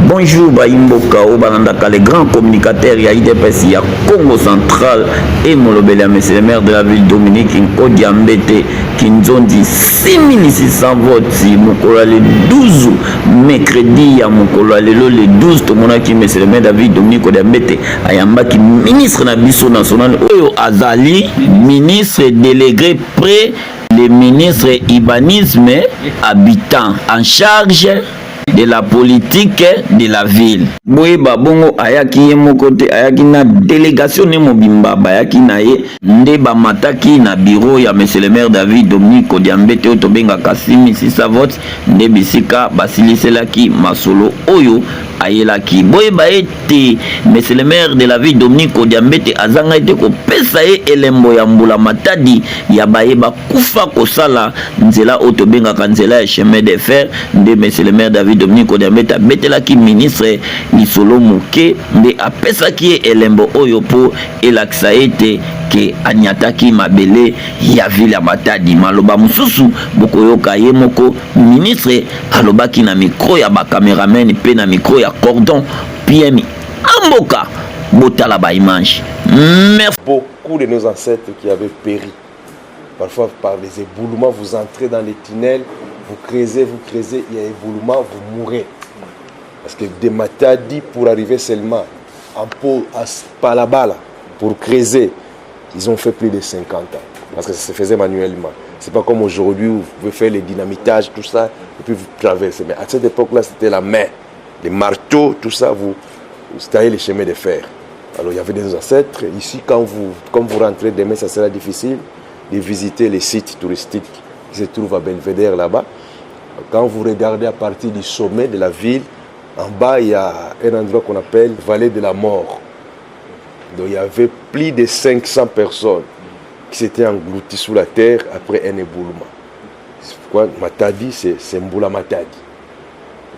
Bonjour Baimboka Obanandaka, les grands communicateurs ya IDPS ya Congo Central et Molobele, monsieur le maire de la ville Dominique Nkodiambete Kinzondi 6600 votes Mokola le 12 mercredi ya Mokola le 12 tomonaki monsieur le maire de la ville Dominique Nkodiambete ayambaki ministre na biso national oyo azali ministre délégué près le ministre urbanisme habitant en charge de la politique de la ville. Boyeba bongo ayaki ye moko te, ayaki na délégation ne mobimba bayaki na ye nde bamataki na bureau ya monsieur le maire David Dominique Nkodiambete oyo tobengaka 6600 votes nde bisika basiliselaki masolo oyo ayelaki. Boyeba ete monsieur le maire de la ville Dominique Nkodiambete azanga ete kopesa ye elembo ya mbula matadi ya bayeba kufa kosala nzela oyo tobengaka nzela ya chemin de fer nde monsieur le maire David Dominique Nkodiambete abetelaki ministre lisolo moke nde apesaki ye elembo oyo po elakisa ete ke anyataki mabele ya ville ya Matadi. Maloba mususu bokoyoka ye moko ministre alobaki na micro ya ba cameraman pe na micro ya cordon PM Amboka botala ba image. Merci. Beaucoup de nos ancêtres qui avaient péri parfois par les éboulements, vous entrez dans les tunnels, vous creusez, il y a éboulement, vous mourrez. Parce que de Matadi, pour arriver seulement en pot à Palabala, pour creuser, ils ont fait plus de 50 ans. Parce que ça se faisait manuellement. C'est pas comme aujourd'hui où vous pouvez faire les dynamitages, tout ça, et puis vous traversez. Mais à cette époque-là, c'était la main. Les marteaux, tout ça, vous taillez les chemins de fer. Alors il y avait des ancêtres. Ici, quand vous rentrez demain, ça sera difficile de visiter les sites touristiques qui se trouvent à Belvédère là-bas. Quand vous regardez à partir du sommet de la ville, en bas, il y a un endroit qu'on appelle Vallée de la Mort. Donc il y avait plus de 500 personnes qui s'étaient englouties sous la terre après un éboulement. C'est pourquoi Matadi, c'est Mboula Matadi.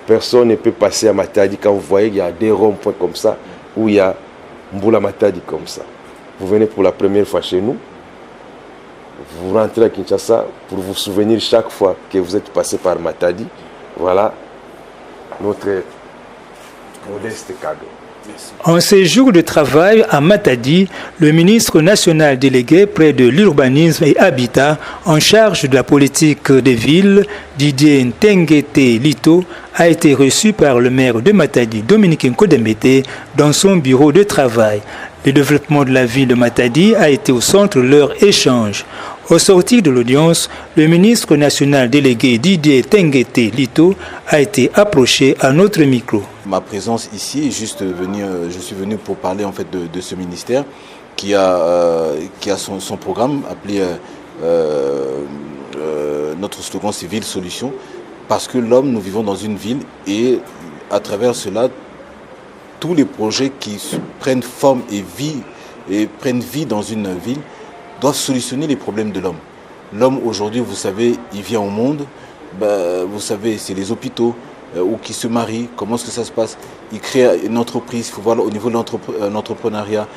Personne ne peut passer à Matadi quand vous voyez qu'il y a des ronds-points comme ça, où il y a Mboula Matadi comme ça. Vous venez pour la première fois chez nous, vous rentrez à Kinshasa pour vous souvenir chaque fois que vous êtes passé par Matadi. Voilà notre modeste cadeau. En séjour de travail à Matadi, le ministre national délégué près de l'urbanisme et habitat en charge de la politique des villes, Didier Ntengete Lito, a été reçu par le maire de Matadi, Dominique Nkodiambete, dans son bureau de travail. Le développement de la ville de Matadi a été au centre de leur échange. Au sortir de l'audience, le ministre national délégué Didier Ntengete Lito a été approché à notre micro. Ma présence ici est juste je suis venu pour parler en fait de ce ministère qui a son programme appelé notre slogan c'est Ville Solution, parce que nous vivons dans une ville et à travers cela tous les projets qui prennent forme et prennent vie dans une ville doivent solutionner les problèmes de l'homme. L'homme aujourd'hui, vous savez, il vient au monde, vous savez, c'est les hôpitaux ou qui se marient, comment est-ce que ça se passe? Il crée une entreprise, il faut voir au niveau de l'entrepreneuriat,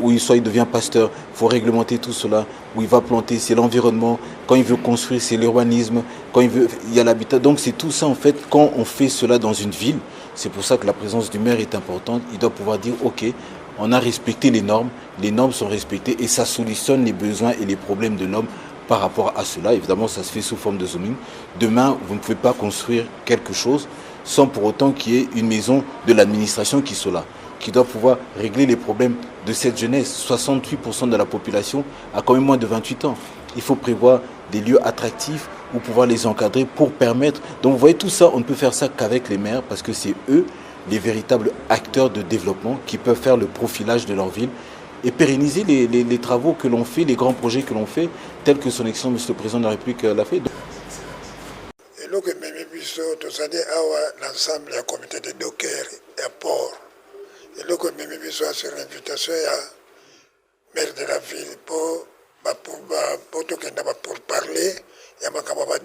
où il devient pasteur, il faut réglementer tout cela, où il va planter, c'est l'environnement, quand il veut construire, c'est l'urbanisme, quand il y a l'habitat. Donc c'est tout ça en fait, quand on fait cela dans une ville, c'est pour ça que la présence du maire est importante, il doit pouvoir dire ok, on a respecté les normes sont respectées et ça solutionne les besoins et les problèmes de l'homme par rapport à cela. Évidemment, ça se fait sous forme de zooming. Demain, vous ne pouvez pas construire quelque chose sans pour autant qu'il y ait une maison de l'administration qui soit là, qui doit pouvoir régler les problèmes de cette jeunesse. 68% de la population a quand même moins de 28 ans. Il faut prévoir des lieux attractifs ou pouvoir les encadrer pour permettre. Donc vous voyez tout ça, on ne peut faire ça qu'avec les maires parce que c'est eux les véritables acteurs de développement qui peuvent faire le profilage de leur ville et pérenniser les travaux que l'on fait, les grands projets que l'on fait, tels que son excellence Monsieur le Président de la République l'a fait. L'ensemble du comité de Docker et port. Et le comité sur l'invitation à maire de la ville pour parler et à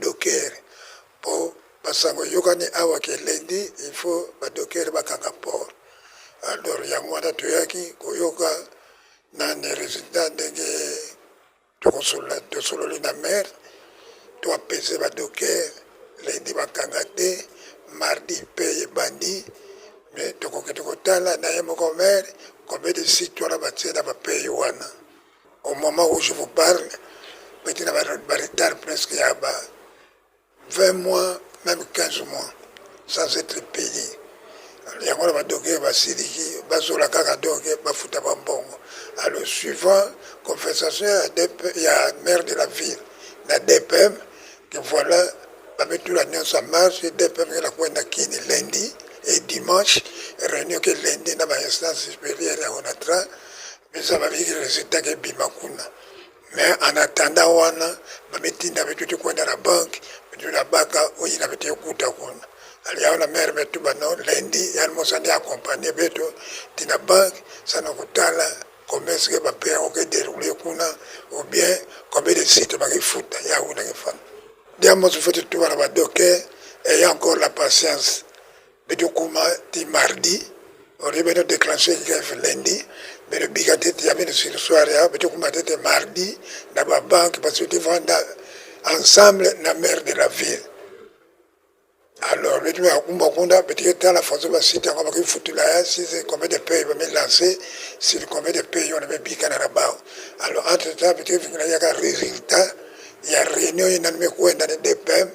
Docker pour parce que yokani awa ke lundi il faut Docker bakanga port. Alors il y a moi d'atoyaki koyoka na ne résident de solo na mer to apese Docker lundi bakanga te mardi paye bandi Tala, Nayemoko Mère, combien de citoyens bâtis dans ma pays. Au moment où je vous parle, petit n'a pas retard presque il y a 20 mois, même 15 mois, sans être payé. Il y a un dossier, alors, suivant conversation, il y a un maire de la ville, la DPM, que voilà, va mettre tout l'année en marche, et DPM, il a quoi lundi et dimanche, réunion que lundi dans l'instance supérieure à Onatra, mais ça va dire que le résultat est Bimakuna. Mais en attendant, on va mettre tout le dans la banque, mais la banque, où il avait été au coup d'akuna. Alors, il y a une mère, mais tout lundi, il y a un monsani accompagné, mais tout, dans la banque, ça n'a pas combien est-ce que va payer au déroulé ou bien combien de sites va foutre, il y a une femme. Diamant, il faut tout voir la docker, et il y a encore la patience. Mais du coup, mardi, on va déclencher le grève lundi, mais le bigaté, il y avait sur le soir, mais du coup, mardi, dans la banque, parce que tu vas ensemble la mère de la ville. Alors, le truc à peut-être à la phase de la cité, on va foutre là, si c'est combien de pays va me lancer, si combien de pays on avait piqué à la barre. Alors, entre-temps, peut-être qu'il y a un résultat, il y a une réunion, il y a une réunion dans les DPM,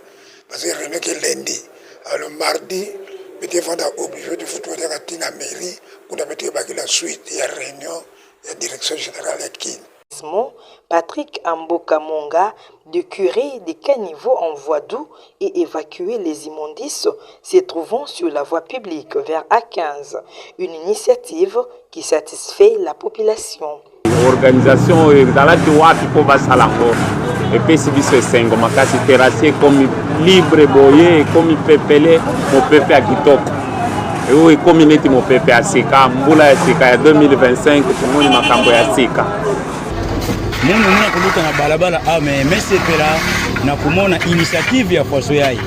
parce qu'il y a une réunion qui est lundi. Alors, mardi, peut-être qu'on est obligé de foutre à la mairie, pour mettre la suite, il y a une réunion, il y a la direction générale qui. Patrick Amboka Monga, de curé des caniveaux en voie d'eau et évacuer les immondices se trouvant sur la voie publique vers A15. Une initiative qui satisfait la population. L'organisation est dans la loi pour Basalango. Et puis c'est ce sengo makasi terrassier comme libre boyer comme pepele mon pepe à Kitoko. Et oui comme il était mon pepe à Sika, mbula ya Sika ya 2025 tumoni makambo ya Sika. Mungu muna kuluta na balabala ame mesepela na kumona initiative ya faso yai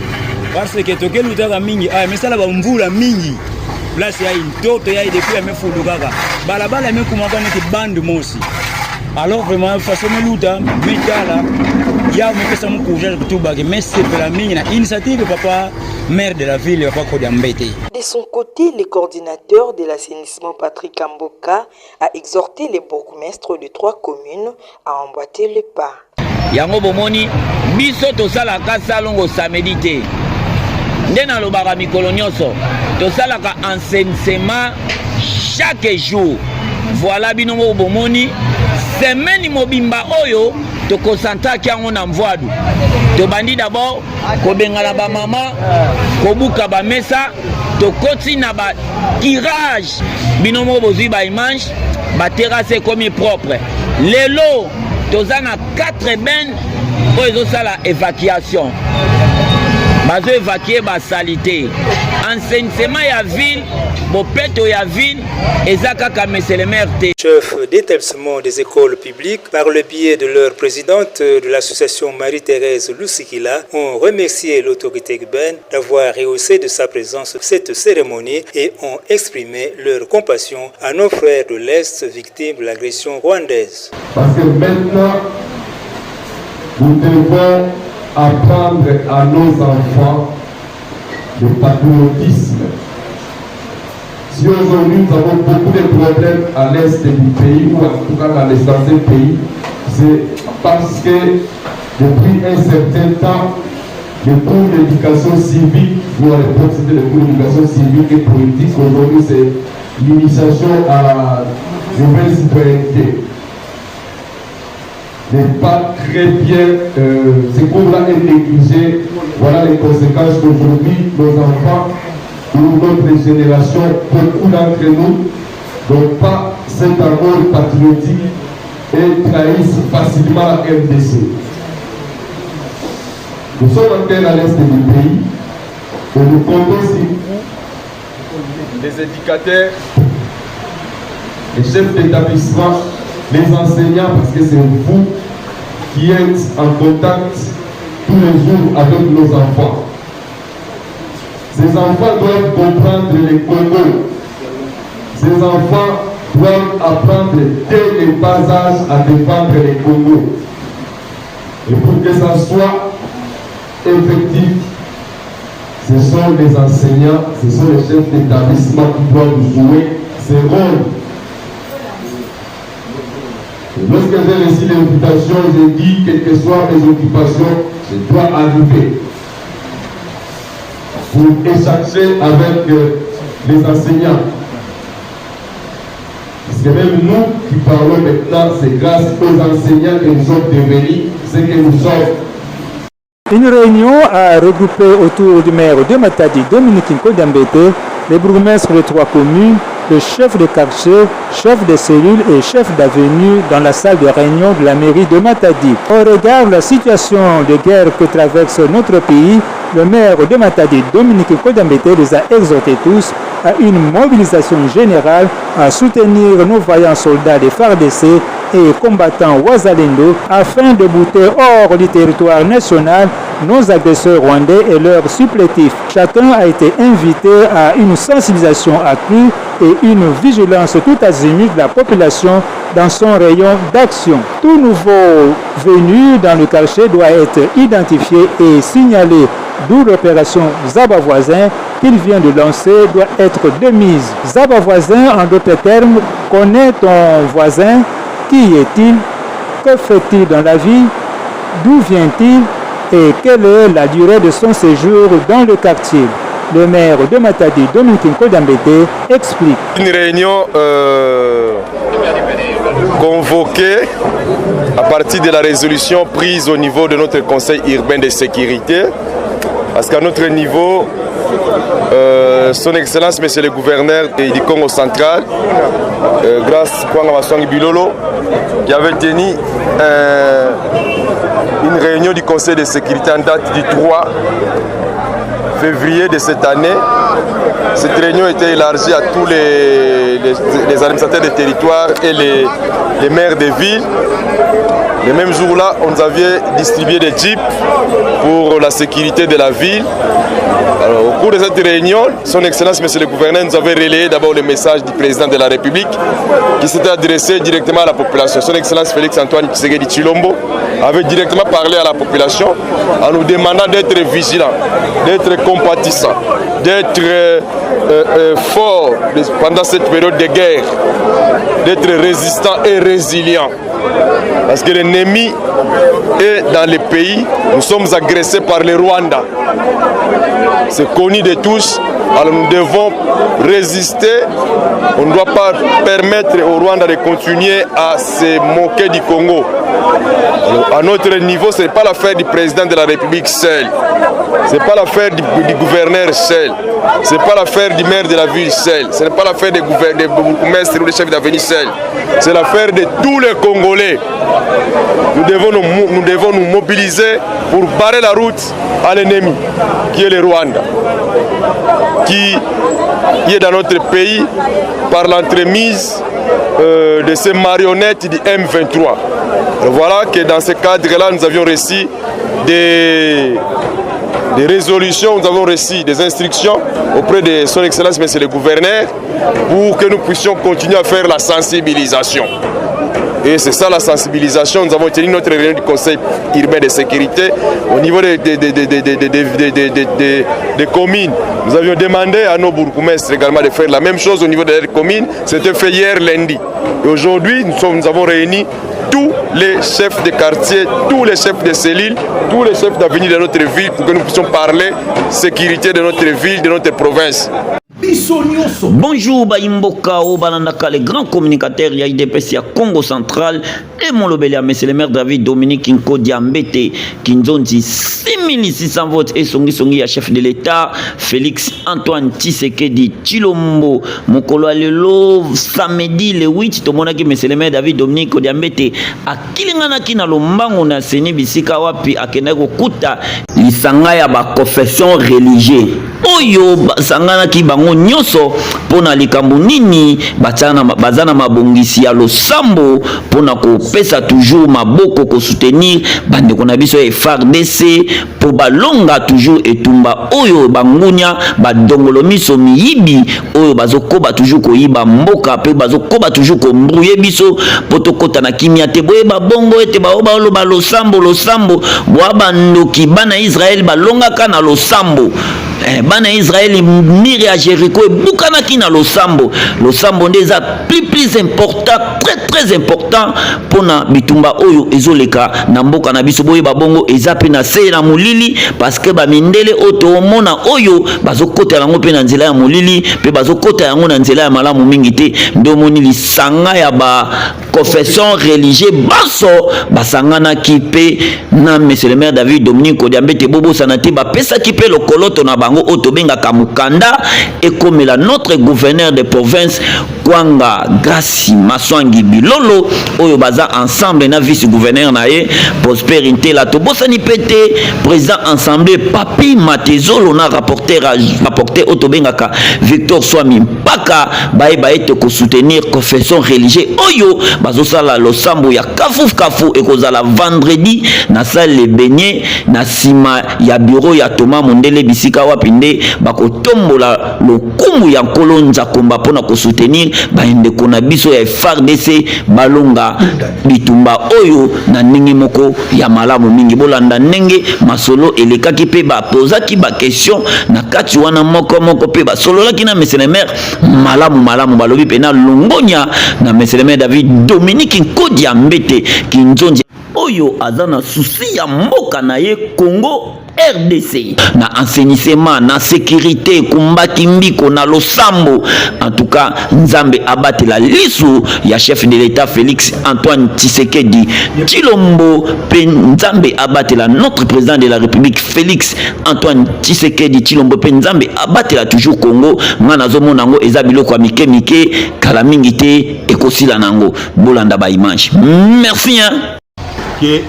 parce que tokeli utaka mingi mesala ba mvula mingi place yai ndoto yai depuis amefulu kaka balabala amekumaka neti bande mosi alors vraiment faso meluta metala ya mepesa mukujana kutuba ke mesepela mingi na initiative papa maire de la ville papa Kodiambete. De son côté, le coordinateur de l'assainissement Patrick Amboka a exhorté les bourgmestres de 3 communes à emboîter le pas. Yango bomoni biso tosalaka salongo samedi te. Nde nalobaka mikolo nyonso tosalaka enseignement chaque jour. Voilà binongo bomoni semaine mobimba oyo to concentraki yango na mvoadu. Tobandi d'abord kobengala ba mama kobuka ba mesa to koti na ba tirage binomo bozui ba image ba terrasse comme propre. Lelo tozana 4 ben po ezosala évacuation. Bazo évacuer ba salité. Enseignement ya ville, bopeto ya ville ezakaka monsieur le maire. Chef d'établissement des écoles publiques, par le biais de leur présidente de l'association Marie-Thérèse Lusikila, ont remercié l'autorité urbaine d'avoir rehaussé de sa présence cette cérémonie et ont exprimé leur compassion à nos frères de l'Est victimes de l'agression rwandaise. Parce que maintenant, nous devons apprendre à nos enfants le patriotisme. Si aujourd'hui nous avons beaucoup de problèmes à l'est du pays, ou en tout cas dans les anciens pays, c'est parce que depuis un certain temps, le cours d'éducation civique, ou à l'époque c'était le cours d'éducation civique et politique, aujourd'hui c'est l'initiation à la nouvelle citoyenneté. N'est pas très bien, ce cours-là est négligé. Voilà les conséquences qu'aujourd'hui nos enfants ou notre génération, beaucoup d'entre nous n'ont pas cet amour patriotique et trahissent facilement la RDC. Nous sommes encore à l'est du pays et nous comptons aussi les éducateurs, les chefs d'établissement, les enseignants, parce que c'est vous qui êtes en contact tous les jours avec nos enfants. Ces enfants doivent comprendre les Congo. Ces enfants doivent apprendre dès le bas âge à défendre les Congo. Et pour que ça soit effectif, ce sont les enseignants, ce sont les chefs d'établissement qui doivent jouer ses rôles. Lorsque j'ai reçu l'invitation, j'ai dit, quelles que soient mes occupations, je dois arriver pour échanger avec les enseignants. Parce que même nous qui parlons maintenant, c'est grâce aux enseignants que nous sommes devenus ce que nous sommes. Une réunion a regroupé autour du maire de Matadi, Dominique Nkodjambete, les bourgmestres de 3 communes, le chef de quartier, chef de cellule et chef d'avenue dans la salle de réunion de la mairie de Matadi. Au regard de la situation de guerre que traverse notre pays, le maire de Matadi, Dominique Nkodjambete, les a exhortés tous à une mobilisation générale à soutenir nos vaillants soldats des FARDC et combattants Wazalendo afin de bouter hors du territoire national nos agresseurs rwandais et leurs supplétifs. Chacun a été invité à une sensibilisation accrue et une vigilance tout azimut de la population dans son rayon d'action. Tout nouveau venu dans le quartier doit être identifié et signalé, d'où l'opération Zaba Voisin qu'il vient de lancer doit être de mise. Zaba Voisin, en d'autres termes, connaît ton voisin. Qui est-il? Que fait-il dans la vie? D'où vient-il? Et quelle est la durée de son séjour dans le quartier? Le maire de Matadi, Dominique Nkodjambete, explique. Une réunion convoquée à partir de la résolution prise au niveau de notre conseil urbain de sécurité. Parce qu'à notre niveau, son Excellence, Monsieur le gouverneur du Congo central, grâce à Kwanga Maswangi Bilolo, qui avait tenu une réunion du conseil de sécurité en date du 3 février de cette année. Cette réunion était élargie à tous les administrateurs des territoires et les maires des villes. Le même jour-là, on nous avait distribué des jeeps pour la sécurité de la ville. Alors, au cours de cette réunion, son Excellence, Monsieur le gouverneur, nous avait relayé d'abord le message du président de la République qui s'était adressé directement à la population. Son Excellence Félix Antoine Tshisekedi Tshilombo avait directement parlé à la population en nous demandant d'être vigilants, d'être compatissants, d'être forts pendant cette période de guerre, d'être résistants et résilients. Parce que l'ennemi est dans le pays, nous sommes agressés par le Rwanda. C'est connu de tous, alors nous devons résister. On ne doit pas permettre au Rwanda de continuer à se moquer du Congo. Alors, à notre niveau, ce n'est pas l'affaire du président de la République seul. Ce n'est pas l'affaire du gouverneur seul. Ce n'est pas l'affaire du maire de la ville seul. Ce n'est pas l'affaire des bourgmestres ou des chefs d'avenue seul. C'est l'affaire de tous les Congolais. Nous devons nous mobiliser pour barrer la route à l'ennemi, qui est le Rwanda, qui est dans notre pays par l'entremise de ces marionnettes du M23. Alors voilà que dans ce cadre-là, nous avions reçu des résolutions, nous avons reçu des instructions auprès de son Excellence, Monsieur le gouverneur, pour que nous puissions continuer à faire la sensibilisation. Et c'est ça la sensibilisation. Nous avons tenu notre réunion du Conseil urbain de sécurité au niveau des communes. Nous avions demandé à nos bourgmestres également de faire la même chose au niveau des communes. C'était fait hier lundi. Et aujourd'hui, nous avons réuni tous les chefs de quartier, tous les chefs de cellules, tous les chefs d'avenue de notre ville pour que nous puissions parler sécurité de notre ville, de notre province. Bonjour Baimboka Obanandaka, les grands communicateurs ya IDPS ya Congo central et mon lobelia, monsieur le maire David Dominique Nkodjambete Kinzonzi 6600 votes et songi ya chef de l'État Félix Antoine Tshisekedi Tshilombo mokolo lelo samedi le 8 tomonaki monsieur le maire David Dominique Nkodjambete akilinganaki na lombango na seni bisika wapi akenda kokuta lisanga ya ba confession religieuse oyo basanganaki bango nyonso pona likambo nini bazana mabongisi ya losambo pona kopesa toujours maboko ko soutenir bandeko na biso ya FARDC po balonga toujours etumba oyo bangunya badongolo miso miyibi oyo bazokoba toujours koyiba mboka pe bazokoba toujours ko mbrouye biso poto kota na kimia te boye babongo ete baoba losambo bwa bandoki bana Israël balonga kana losambo bana Israël mire ya Jéricho ebukanaki na losambo nde eza plus important, très important pona bitumba oyo ezoleka na mboka na biso boye babongo eza pe na se na mulili parce que ba mindele otomona oyo bazokota yango pe na nzela ya mulili pe bazokota yango na nzela ya malamu mingi te ndomoni lisanga ya ba confession religieux baso basangana kipe na monsieur le maire David Dominique Kodiambete bobo sanati ba pesa kipe lokoloto na bango otobenga kamukanda ekomela notre gouverneur de province Kwanga Grâce Maswangi Bilolo oyo baza ensemble na vice gouverneur na ye Prospérité la tobosani pété président assemblée Papi Matezolo na rapporteur otobenga ka Victor Swami Mpaka bae te ko soutenir confession religieuse oyo bazosala losambo ya kafu ekozala vendredi na salle les beignets na sima ya bureau ya Thomas Mondele bisika wapinde bakotombola lokumu ya kolonza komba pona ko soutenir baende kona biso ya FARDC balonga bitumba oyo na ndenge moko ya malamu mingi bolanda ndenge masolo elekaki pe bapozaki ba question na kati wana moko pe basololaki na monsieur le maire malamu balobi pe na longonya na monsieur le maire David Dominique Kodiambete Kinzonzi oyo azana souci ya mboka na ye Congo RDC na enseignement na sécurité kumbaki mbiko na losambo en tout cas nzambe abate la lisu ya chef de l'état Félix Antoine Tshisekedi Tshilombo pe nzambe abate la notre président de la République Félix Antoine Tshisekedi Tshilombo pe nzambe abate la toujours Congo ngana zomo nango eza biloko mike kala mingi te ekosila nango bolanda ba image merci hein que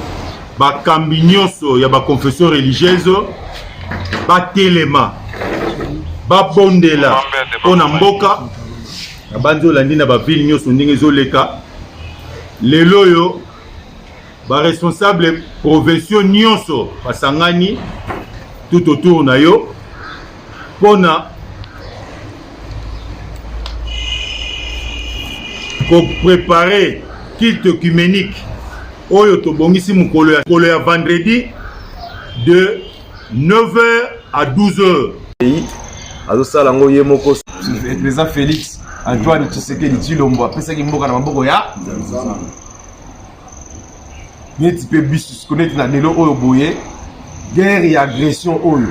bakambi nyonso ya baconfession religieuse batelema babondela mpona mboka na banzi olandi na bavile nyonso ndenge ezoleka lelo oyo baresponsable provinciaux nyonso basangani tout autour na yo mpona kopréparer culte œcuménique oyo tobongisi mukolo ya vendredi de 9h à 12h. azosala ngo ye moko président Félix Antoine Tshisekedi Tshilombo apesaki mboka na maboko ya neti pe bisus koneti na lelo oyo boye guerre ya agression oyo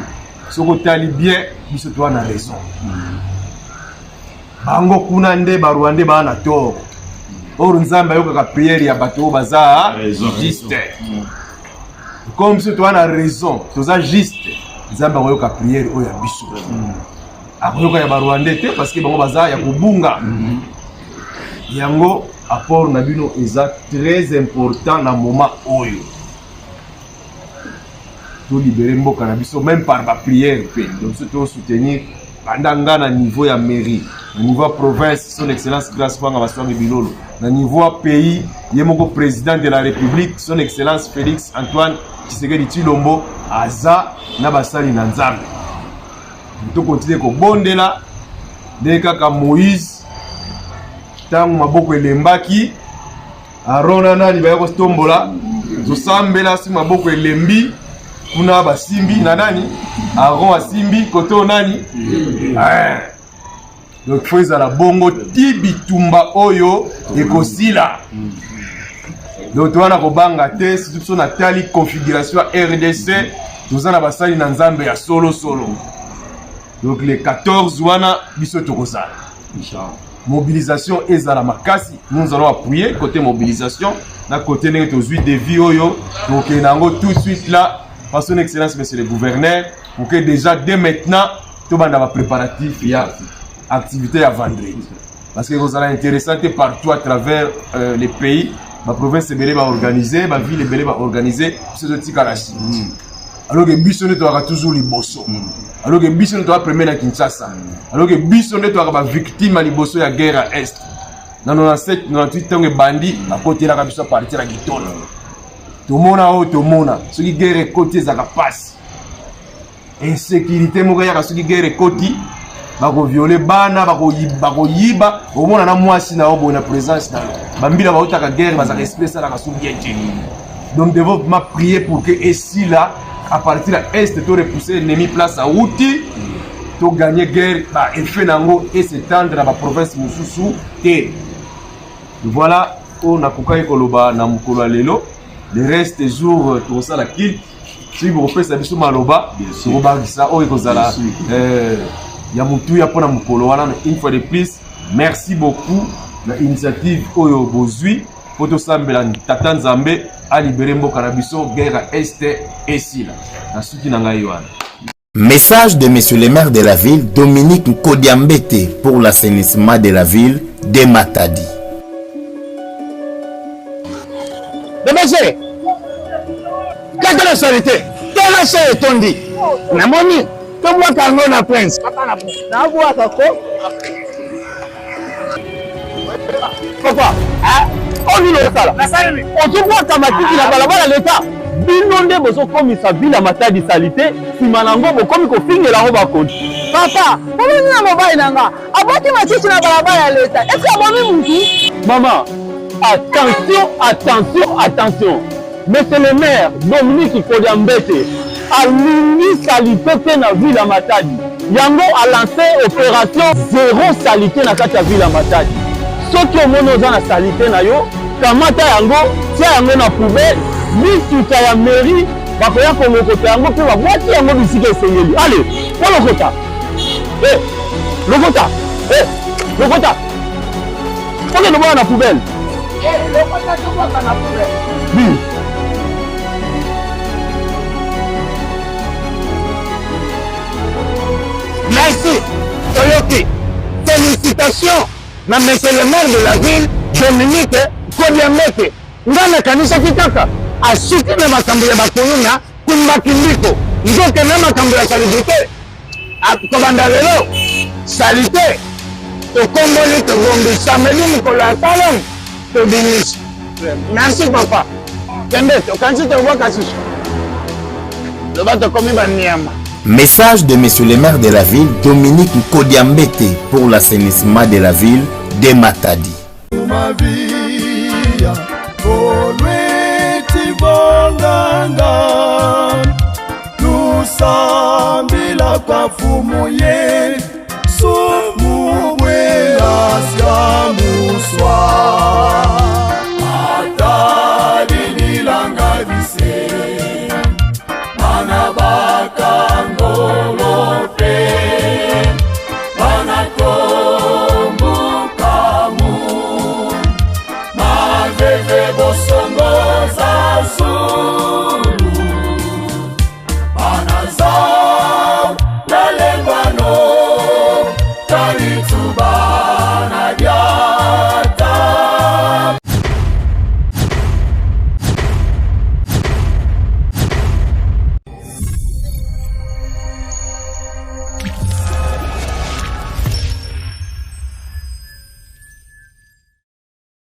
soko tali bien biso to na raison bango kuna nde barwande ba na tort or nzamba yokaka prière ya bato baza juste comme si tu as la raison toza juste nzamba yoka prière oyo ya biso akoyoka ya barwande te parce que bango baza ya kubunga yango apport na bino eza très important na moment oyo to libérer mboka na biso même par ba prière pe donc surtout soutenir bandanga na niveau ya mairie na niveau province son excellence Grâce Kwanga Maswangi Bilolo na niveau pays yemoko président de la République son excellence Félix Antoine Tshisekedi Tshilombo aza na basali na nzambe to continuer ko bondela de kaka Moïse tangu maboko elembaki arona nani bayako stombola zosambela si maboko elembi kuna basimbi na nani aron asimbi koto nani donc faut ezala bongo tibitumba oyo ekosila donc towana kobanga te surtout so na tali configuration RDC tozana basali na nzambe ya solo donc les 14 wana biso tokozala mobilisation ezala makasi nous allons appuyer côté mobilisation na côté nenge tozui de vie oyo donc nango tout de suite là par son excellence monsieur le gouverneur pour que déjà dès maintenant tout banda ba préparatif ya activité à vendredi parce que vous allez intéressanté partout à travers les pays ma province belé va organiser ma ville belé va organiser ce petit kalashi alors que biso ne doit toujours liboso alors que biso ne doit premier na Kinshasa alors que biso ne doit ba victime à liboso ya guerre à est dans 97 98 tango bandi à côté la biso partir à Gitolo tomona ce qui guerre côté za passe insécurité mo ya ce qui guerre côté bako violer bana bako yiba omona na mwasi na obo na présence na bambila ba utaka guerre ba za respect ça la kasubienje donc devons prier pour que ici là à partir de l'Est, tu repousser l'ennemi place à Outi, tu gagner guerre, et fait nango et s'étendre dans la province Moussoussou. Et voilà, on a kokai koloba na mukolo lelo. Le reste des jours, tout ça la kill. Si vous refaites ça, bisou maloba, si vous bagez ça, oh ekozala, ya mutu ya pona mukolo wana. Une fois de plus, merci beaucoup l'initiative Oyo Bozui. Poto sambela tata Nzambe a libéré mboka na biso guerre est et sila. Na suki na ngai wana. Message de monsieur le maire de la ville, Dominique Nkodiambete, pour l'assainissement de la ville de Matadi. Débêchez! Quelle est la saleté? Quelle est la tondi? Namoni, comme moi quand on a prince. Papa, on dit le sala. On se voit comme tu la balabala l'État. Binonde bozo comme sa ville à Matadi salité, si malango bo comme ko finge la roba code. Papa, comment on a mobile nanga? Aboti matiti na balabala l'État. Est-ce que aboni mutu? Maman, attention, attention, attention. Monsieur le maire, Dominique Nkodiambete, a l'uni salité na ville à Matadi. Yango a lancé opération zéro salité na kati ya ville à Matadi. Ceux qui ont monoza na salité na yo, kamata yango, tia yango na poubelle, misuka ya mairie, bakoya kolokota yango pe babwaki yango bisika esengeli. Allez, po lokota. Lokota. Lokota. Foke noboya na poubelle. Lokota tobwaka na poubelle. Oui. Merci, Toyoki. Félicitations, monsieur le maire de la ville, Dominique Nkodiambete. Ngana kanisa kitaka, asuki na makambo ya bakoyuna, kumbakindiko. Ndoke na makambo ya salibite. Kobanda lelo, salite. Tokomboli tobombi, samedi mukolo ya talon, tobinisi. Merci papa. Kende, tokansi toboka kasusu. Loba tokomi banyama. Message de monsieur le maire de la ville, Dominique Nkodiambete, pour l'assainissement de la ville de Matadi. Lusambila kwa fumu ye